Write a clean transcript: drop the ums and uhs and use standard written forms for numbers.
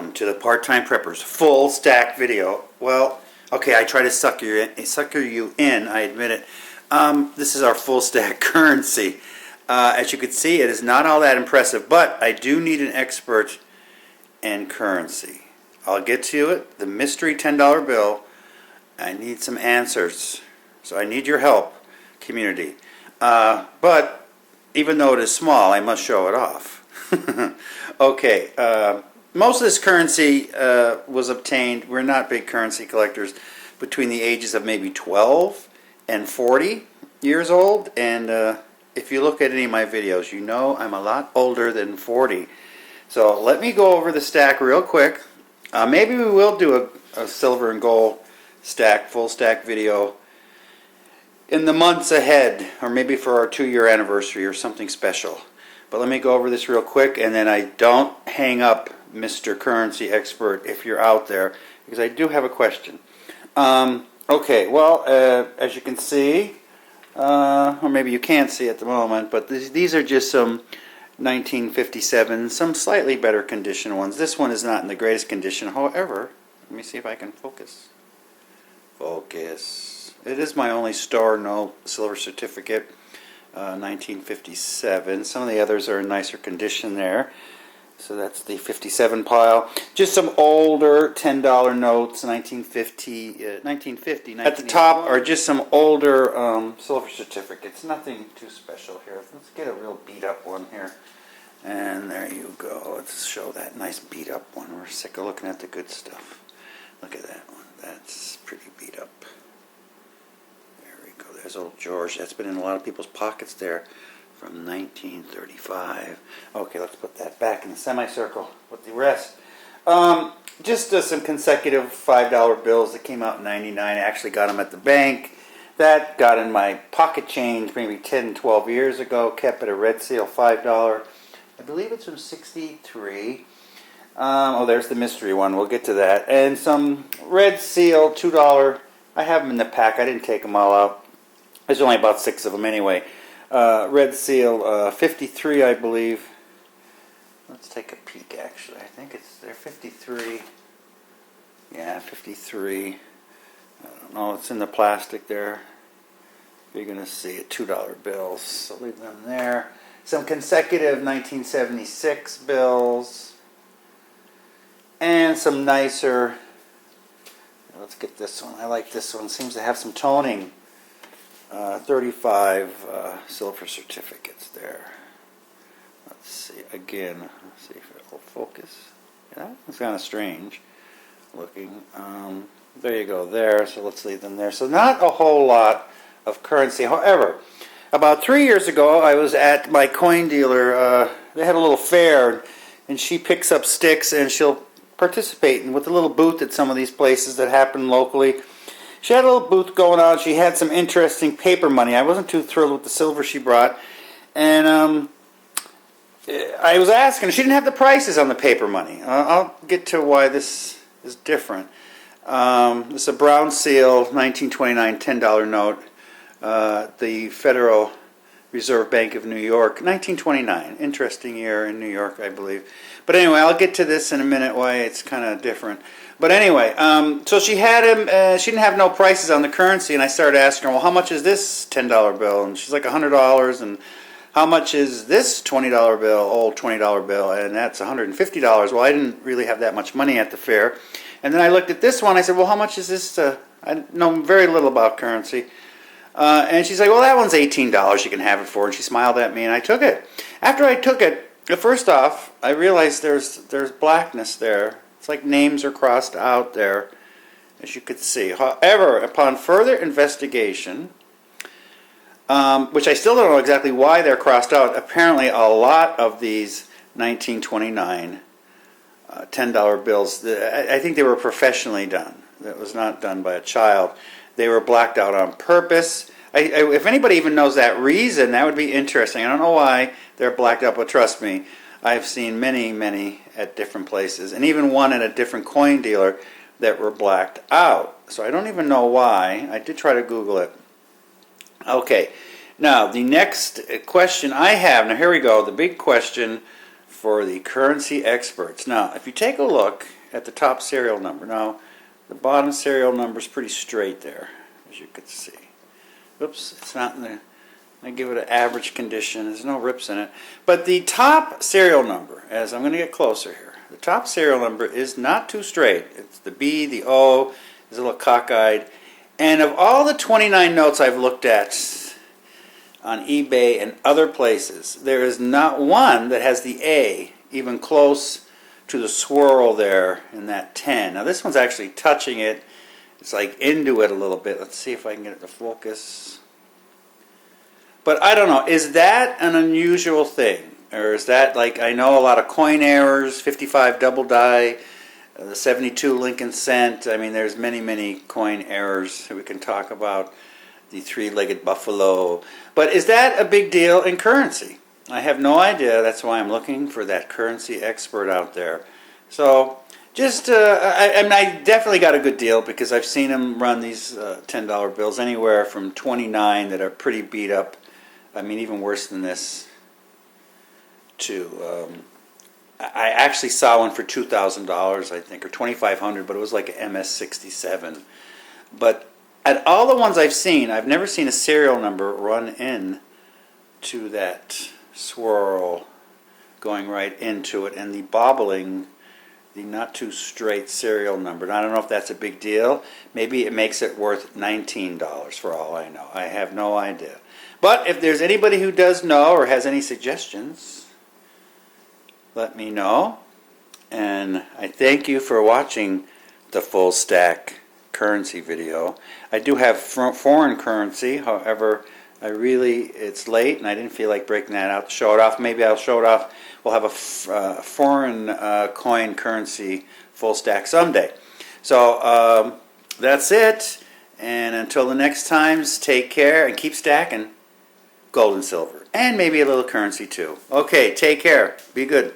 welcome to the Part-Time Preppers full stack video. Well, okay, I try to sucker you in, I admit it. This is our full stack currency. As you can see, it is not all that impressive, but I do need an expert in currency. I'll get to it. The mystery $10 bill, I need some answers. So I need your help, community. But even though it is small, I must show it off. Okay, most of this currency was obtained, we're not big currency collectors, between the ages of maybe 12 and 40 years old. And if you look at any of my videos, you know I'm a lot older than 40. So let me go over the stack real quick. Maybe we will do a silver and gold stack, full stack video in the months ahead, or maybe for our 2-year anniversary or something special. But let me go over this real quick, and then I don't hang up, Mr. Currency Expert, if you're out there, because I do have a question. Okay, well, as you can see, or maybe you can't see at the moment, but these are just some 1957, some slightly better condition ones. This one is not in the greatest condition. However, let me see if I can focus. Focus. It is my only store note silver certificate. 1957. Some of the others are in nicer condition there. So that's the 57 pile. Just some older $10 notes, 1950. At the top are just some older silver certificates. Nothing too special here. Let's get a real beat up one here. And there you go. Let's show that nice beat up one. We're sick of looking at the good stuff. Look at that one. That's pretty beat up. There's old George. That's been in a lot of people's pockets there from 1935. Okay, let's put that back in the semicircle with the rest. Just some consecutive $5 bills that came out in '99. I actually got them at the bank. That got in my pocket change maybe 10, 12 years ago. Kept at a red seal $5. I believe it's from '63. Oh, there's the mystery one. We'll get to that. And some red seal $2. I have them in the pack. I didn't take them all out. There's only about 6 of them anyway. Red seal 53, I believe. Let's take a peek, actually. I think they're 53. Yeah, 53. I don't know. It's in the plastic there. You're going to see it. $2 bills. So leave them there. Some consecutive 1976 bills. And some nicer. Let's get this one. I like this one. Seems to have some toning. 35 silver certificates there. Let's see again. Let's see if it will focus. Yeah, it's kind of strange looking. There you go there. So let's leave them there. So not a whole lot of currency. However, about 3 years ago, I was at my coin dealer. They had a little fair, and she picks up sticks, and she'll participate with a little booth at some of these places that happen locally. She had a little booth going on. She had some interesting paper money. I wasn't too thrilled with the silver she brought. And I was asking. She didn't have the prices on the paper money. I'll get to why this is different. This is a brown seal, 1929 $10 note. The Federal Reserve Bank of New York, 1929. Interesting year in New York, I believe. But anyway, I'll get to this in a minute, why it's kind of different. But anyway, so she had him, she didn't have no prices on the currency, and I started asking her, well, how much is this $10 bill? And she's like, $100, and how much is this $20 bill, old $20 bill? And that's $150. Well, I didn't really have that much money at the fair. And then I looked at this one, I said, well, how much is this? I know very little about currency. And she's like, well, that one's $18 you can have it for. And she smiled at me, and I took it. After I took it, first off, I realized there's blackness there. It's like names are crossed out there, as you could see. However, upon further investigation, which I still don't know exactly why they're crossed out, apparently a lot of these 1929 $10 bills, I think they were professionally done. That was not done by a child. They were blacked out on purpose. If anybody even knows that reason, that would be interesting. I don't know why they're blacked out, but trust me, I've seen many at different places, and even one at a different coin dealer that were blacked out. So I don't even know why. I did try to Google it. Okay, now the next question I have, now here we go, the big question for the currency experts. Now, if you take a look at the top serial number, now the bottom serial number is pretty straight there, as you can see. Oops, it's not in the, I give it an average condition. There's no rips in it. But the top serial number, as I'm going to get closer here, the top serial number is not too straight. It's the B, the O, is a little cockeyed. And of all the 29 notes I've looked at on eBay and other places, there is not one that has the A even close to the swirl there in that 10. Now this one's actually touching it. It's like into it a little bit. Let's see if I can get it to focus. But I don't know, is that an unusual thing? Or is that like, I know a lot of coin errors, 55 double die, the 72 Lincoln cent. I mean, there's many coin errors that we can talk about. The three-legged buffalo. But is that a big deal in currency? I have no idea. That's why I'm looking for that currency expert out there. So, just, I definitely got a good deal because I've seen them run these $10 bills anywhere from 29 that are pretty beat up. I mean, even worse than this, to I actually saw one for $2,000, I think, or $2,500, but it was like an MS-67. But at all the ones I've seen, I've never seen a serial number run in to that swirl going right into it, and the bobbling, the not too straight serial number. Now, I don't know if that's a big deal. Maybe it makes it worth $19 for all I know. I have no idea. But if there's anybody who does know or has any suggestions, let me know. And I thank you for watching the full stack currency video. I do have foreign currency, however, it's late and I didn't feel like breaking that out to show it off. Maybe I'll show it off. We'll have a foreign coin currency full stack someday. So that's it. And until the next times, take care and keep stacking gold and silver. And maybe a little currency too. Okay, take care. Be good.